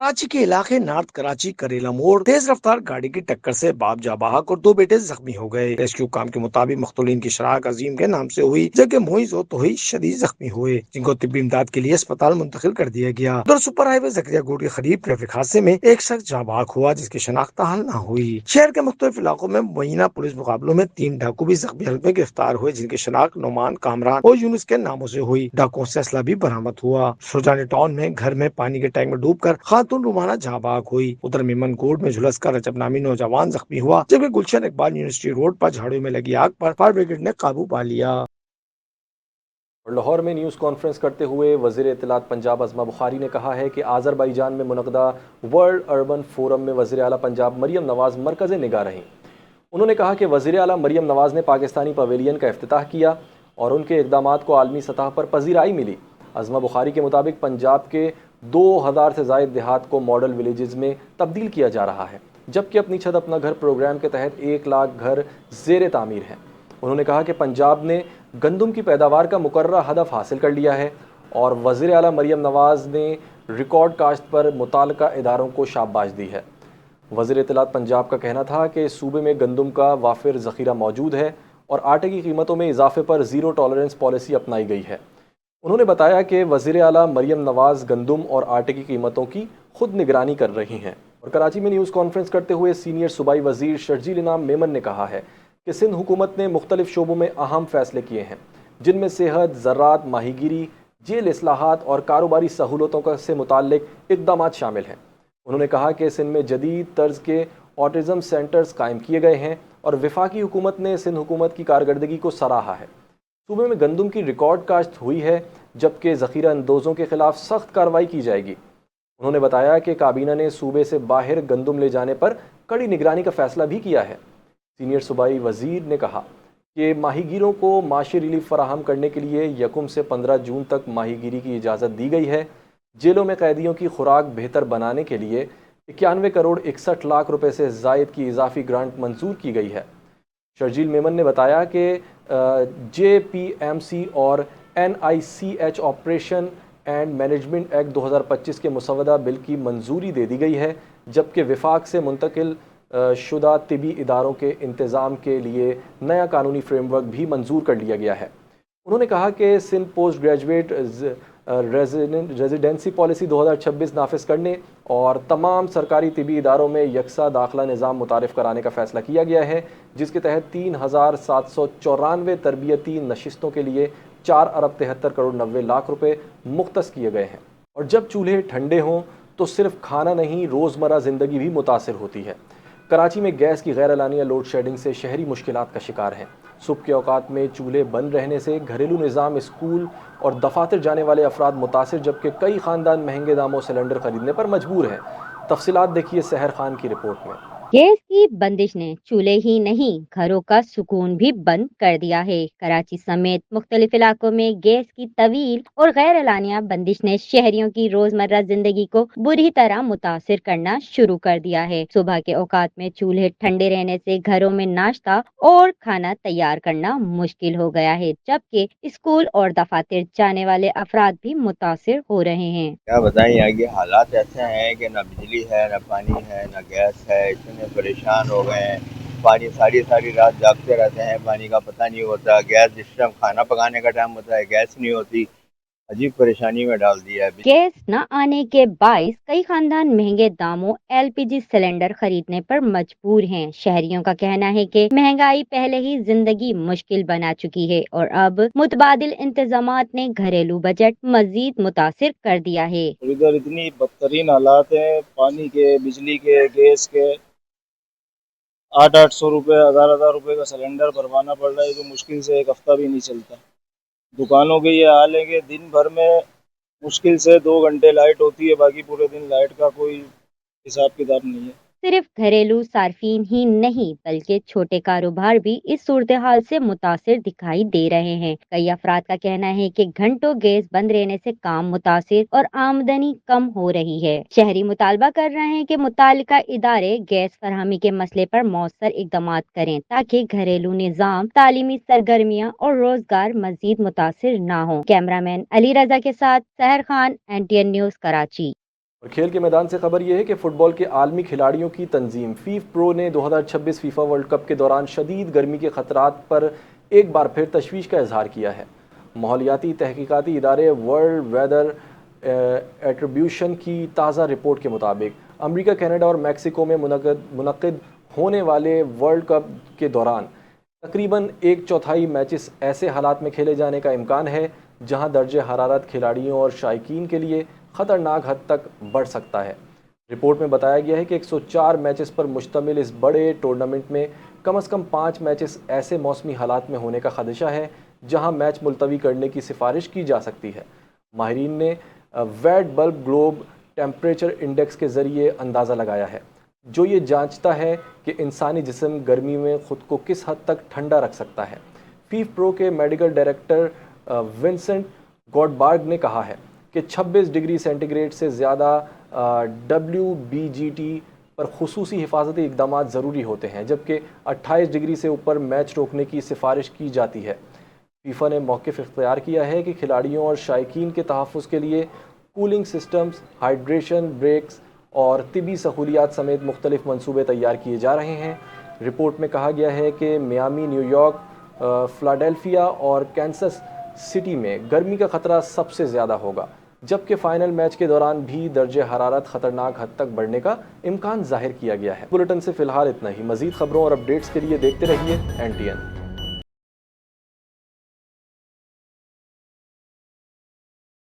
کراچی کے علاقے نارتھ کراچی کریلا موڑ تیز رفتار گاڑی کی ٹکر سے باپ جاں بحق اور 2 بیٹے زخمی ہو گئے۔ ریسکیو کام کے مطابق مقتولین کی شناخت عظیم کے نام سے ہوئی، جبکہ موئز اور توحید شدید زخمی ہوئے، جن کو طبی امداد کے لیے اسپتال منتقل کر دیا گیا۔ ادھر سپر ہائی وے زکریا گوٹ کے قریب ٹریفک حادثے میں ایک شخص جاں بحق ہوا، جس کی شناخت حال نہ ہوئی۔ شہر کے مختلف علاقوں میں مبینہ پولیس مقابلوں میں 3 ڈاکو بھی زخمی حالت میں گرفتار ہوئے، جن کی شناخت نعمان، کامران اور یونس کے ناموں سے ہوئی۔ ڈاکوؤں سے اسلحہ بھی برآمد ہوا۔ سوجانی ٹاؤن میں گھر میں پانی کے ٹینک میں ڈوب کر خاتون رومانہ جاں بحق ہوئی۔ ادھر میمن کوٹ میں جھلس کر رجب نامی نوجوان زخمی ہوا، جبکہ گلشن اقبال یونیورسٹی روڈ پر جھاڑیوں میں لگی آگ پر فائر بریگیڈ نے قابو پا لیا۔ اور لاہور میں نیوز کانفرنس کرتے ہوئے وزیر اطلاعات پنجاب عظمہ بخاری نے کہا ہے کہ آذربائیجان میں منعقدہ ورلڈ اربن فورم میں وزیر اعلیٰ پنجاب مریم نواز مرکز نگاہ رہیں۔ انہوں نے کہا کہ وزیر اعلیٰ مریم نواز نے پاکستانی پویلین کا افتتاح کیا اور ان کے اقدامات کو عالمی سطح پر پذیرائی ملی۔ عظمہ بخاری کے مطابق پنجاب کے 2000 سے زائد دیہات کو ماڈل ولیجز میں تبدیل کیا جا رہا ہے، جبکہ اپنی چھت اپنا گھر پروگرام کے تحت 1 لاکھ گھر زیر تعمیر ہیں۔ انہوں نے کہا کہ پنجاب نے گندم کی پیداوار کا مقررہ ہدف حاصل کر لیا ہے اور وزیر اعلیٰ مریم نواز نے ریکارڈ کاشت پر متعلقہ اداروں کو شاباش دی ہے۔ وزیر اطلاعات پنجاب کا کہنا تھا کہ صوبے میں گندم کا وافر ذخیرہ موجود ہے اور آٹے کی قیمتوں میں اضافے پر زیرو ٹالرنس پالیسی اپنائی گئی ہے۔ انہوں نے بتایا کہ وزیر اعلیٰ مریم نواز گندم اور آٹے کی قیمتوں کی خود نگرانی کر رہی ہیں۔ اور کراچی میں نیوز کانفرنس کرتے ہوئے سینئر صوبائی وزیر شرجیل انعام میمن نے کہا ہے کہ سندھ حکومت نے مختلف شعبوں میں اہم فیصلے کیے ہیں، جن میں صحت، زراعت، ماہی گیری، جیل اصلاحات اور کاروباری سہولتوں سے متعلق اقدامات شامل ہیں۔ انہوں نے کہا کہ سندھ میں جدید طرز کے آٹزم سینٹرز قائم کیے گئے ہیں اور وفاقی حکومت نے سندھ حکومت کی کارکردگی کو سراہا ہے۔ صوبے میں گندم کی ریکارڈ کاشت ہوئی ہے، جبکہ ذخیرہ اندوزوں کے خلاف سخت کارروائی کی جائے گی۔ انہوں نے بتایا کہ کابینہ نے صوبے سے باہر گندم لے جانے پر کڑی نگرانی کا فیصلہ بھی کیا ہے۔ سینئر صوبائی وزیر نے کہا کہ ماہی گیروں کو معاشی ریلیف فراہم کرنے کے لیے 1 سے 15 جون تک ماہی گیری کی اجازت دی گئی ہے۔ جیلوں میں قیدیوں کی خوراک بہتر بنانے کے لیے 91 کروڑ 61 لاکھ روپے سے زائد کی اضافی گرانٹ منظور کی گئی ہے۔ شرجیل میمن نے بتایا کہ جے پی ایم سی اور N I C H operation and management act 2025 کے مسودہ بل کی منظوری دے دی گئی ہے، جبکہ وفاق سے منتقل شدہ طبی اداروں کے انتظام کے لیے نیا قانونی فریم ورک بھی منظور کر لیا گیا ہے۔ انہوں نے کہا کہ Sindh post graduate residency policy 2026 نافذ کرنے اور تمام سرکاری طبی اداروں میں یکساں داخلہ نظام متعارف کرانے کا فیصلہ کیا گیا ہے، جس کے تحت 3794 تربیتی نشستوں کے لیے 4 ارب 73 کروڑ 90 لاکھ روپے مختص کیے گئے ہیں۔ اور جب چولہے ٹھنڈے ہوں تو صرف کھانا نہیں، روزمرہ زندگی بھی متاثر ہوتی ہے۔ کراچی میں گیس کی غیر اعلانیہ لوڈ شیڈنگ سے شہری مشکلات کا شکار ہیں۔ صبح کے اوقات میں چولہے بند رہنے سے گھریلو نظام، اسکول اور دفاتر جانے والے افراد متاثر، جبکہ کئی خاندان مہنگے داموں سلنڈر خریدنے پر مجبور ہیں۔ تفصیلات دیکھیے سحر خان کی رپورٹ میں۔ گیس کی بندش نے چولہے ہی نہیں گھروں کا سکون بھی بند کر دیا ہے۔ کراچی سمیت مختلف علاقوں میں گیس کی طویل اور غیر اعلانیہ بندش نے شہریوں کی روزمرہ زندگی کو بری طرح متاثر کرنا شروع کر دیا ہے۔ صبح کے اوقات میں چولہے ٹھنڈے رہنے سے گھروں میں ناشتہ اور کھانا تیار کرنا مشکل ہو گیا ہے، جبکہ اسکول اور دفاتر جانے والے افراد بھی متاثر ہو رہے ہیں۔ کیا بتائیں، یہاں کے حالات ایسے ہیں کہ نہ بجلی ہے، نہ پانی ہے، نہ گیس ہے۔ اتنے پریشان ہو گئے ہیں، پانی ساری رات جاگتے رہتے ہیں، پانی کا پتہ نہیں ہوتا۔ گیس جس ٹائم کھانا پکانے کا ٹائم ہوتا ہے گیس نہیں ہوتی، عجیب پریشانی میں ڈال دیا ہے۔ گیس نہ آنے کے باعث کئی خاندان مہنگے داموں LPG سلنڈر خریدنے پر مجبور ہیں۔ شہریوں کا کہنا ہے کہ مہنگائی پہلے ہی زندگی مشکل بنا چکی ہے اور اب متبادل انتظامات نے گھریلو بجٹ مزید متاثر کر دیا ہے۔ ادھر اتنی بدترین حالات ہیں، پانی کے، بجلی کے، گیس کے۔ 800 روپے، 1000 روپے کا سلنڈر بھروانا پڑ رہا ہے، جو مشکل سے ایک ہفتہ بھی نہیں چلتا۔ دکانوں کے یہ حال ہے کہ دن بھر میں مشکل سے 2 گھنٹے لائٹ ہوتی ہے، باقی پورے دن لائٹ کا کوئی حساب کتاب نہیں ہے۔ صرف گھریلو صارفین ہی نہیں بلکہ چھوٹے کاروبار بھی اس صورتحال سے متاثر دکھائی دے رہے ہیں۔ کئی افراد کا کہنا ہے کہ گھنٹوں گیس بند رہنے سے کام متاثر اور آمدنی کم ہو رہی ہے۔ شہری مطالبہ کر رہے ہیں کہ متعلقہ ادارے گیس فراہمی کے مسئلے پر مؤثر اقدامات کریں تاکہ گھریلو نظام، تعلیمی سرگرمیاں اور روزگار مزید متاثر نہ ہوں۔ کیمرہ مین علی رضا کے ساتھ سحر خان، NTN نیوز، کراچی۔ اور کھیل کے میدان سے خبر یہ ہے کہ فٹ بال کے عالمی کھلاڑیوں کی تنظیم فیف پرو نے 2026 فیفا ورلڈ کپ کے دوران شدید گرمی کے خطرات پر ایک بار پھر تشویش کا اظہار کیا ہے۔ ماحولیاتی تحقیقاتی ادارے ورلڈ ویدر ایٹریبیوشن کی تازہ رپورٹ کے مطابق امریکہ، کینیڈا اور میکسیکو میں منعقد ہونے والے ورلڈ کپ کے دوران تقریباً 1/4 میچز ایسے حالات میں کھیلے جانے کا امکان ہے جہاں درجہ حرارت کھلاڑیوں اور شائقین کے لیے خطرناک حد تک بڑھ سکتا ہے۔ رپورٹ میں بتایا گیا ہے کہ 104 میچز پر مشتمل اس بڑے ٹورنامنٹ میں کم از کم 5 میچز ایسے موسمی حالات میں ہونے کا خدشہ ہے جہاں میچ ملتوی کرنے کی سفارش کی جا سکتی ہے۔ ماہرین نے wet bulb globe temperature index کے ذریعے اندازہ لگایا ہے جو یہ جانچتا ہے کہ انسانی جسم گرمی میں خود کو کس حد تک ٹھنڈا رکھ سکتا ہے۔ فیف پرو کے میڈیکل ڈائریکٹر ونسنٹ گوڈبارگ نے کہا ہے کہ 26 ڈگری سینٹی گریڈ سے زیادہ WBGT پر خصوصی حفاظتی اقدامات ضروری ہوتے ہیں، جبکہ 28 ڈگری سے اوپر میچ روکنے کی سفارش کی جاتی ہے۔ فیفا نے موقف اختیار کیا ہے کہ کھلاڑیوں اور شائقین کے تحفظ کے لیے کولنگ سسٹمز، ہائیڈریشن بریکس اور طبی سہولیات سمیت مختلف منصوبے تیار کیے جا رہے ہیں۔ رپورٹ میں کہا گیا ہے کہ میامی، نیو یارک، فلاڈیلفیا اور کینسس سٹی میں گرمی کا خطرہ سب سے زیادہ ہوگا، جبکہ فائنل میچ کے دوران بھی درجہ حرارت خطرناک حد تک بڑھنے کا امکان ظاہر کیا گیا ہے۔ بلیٹن سے فی الحال اتنا ہی۔ مزید خبروں اور اپڈیٹس کے لیے دیکھتے رہیے NTN۔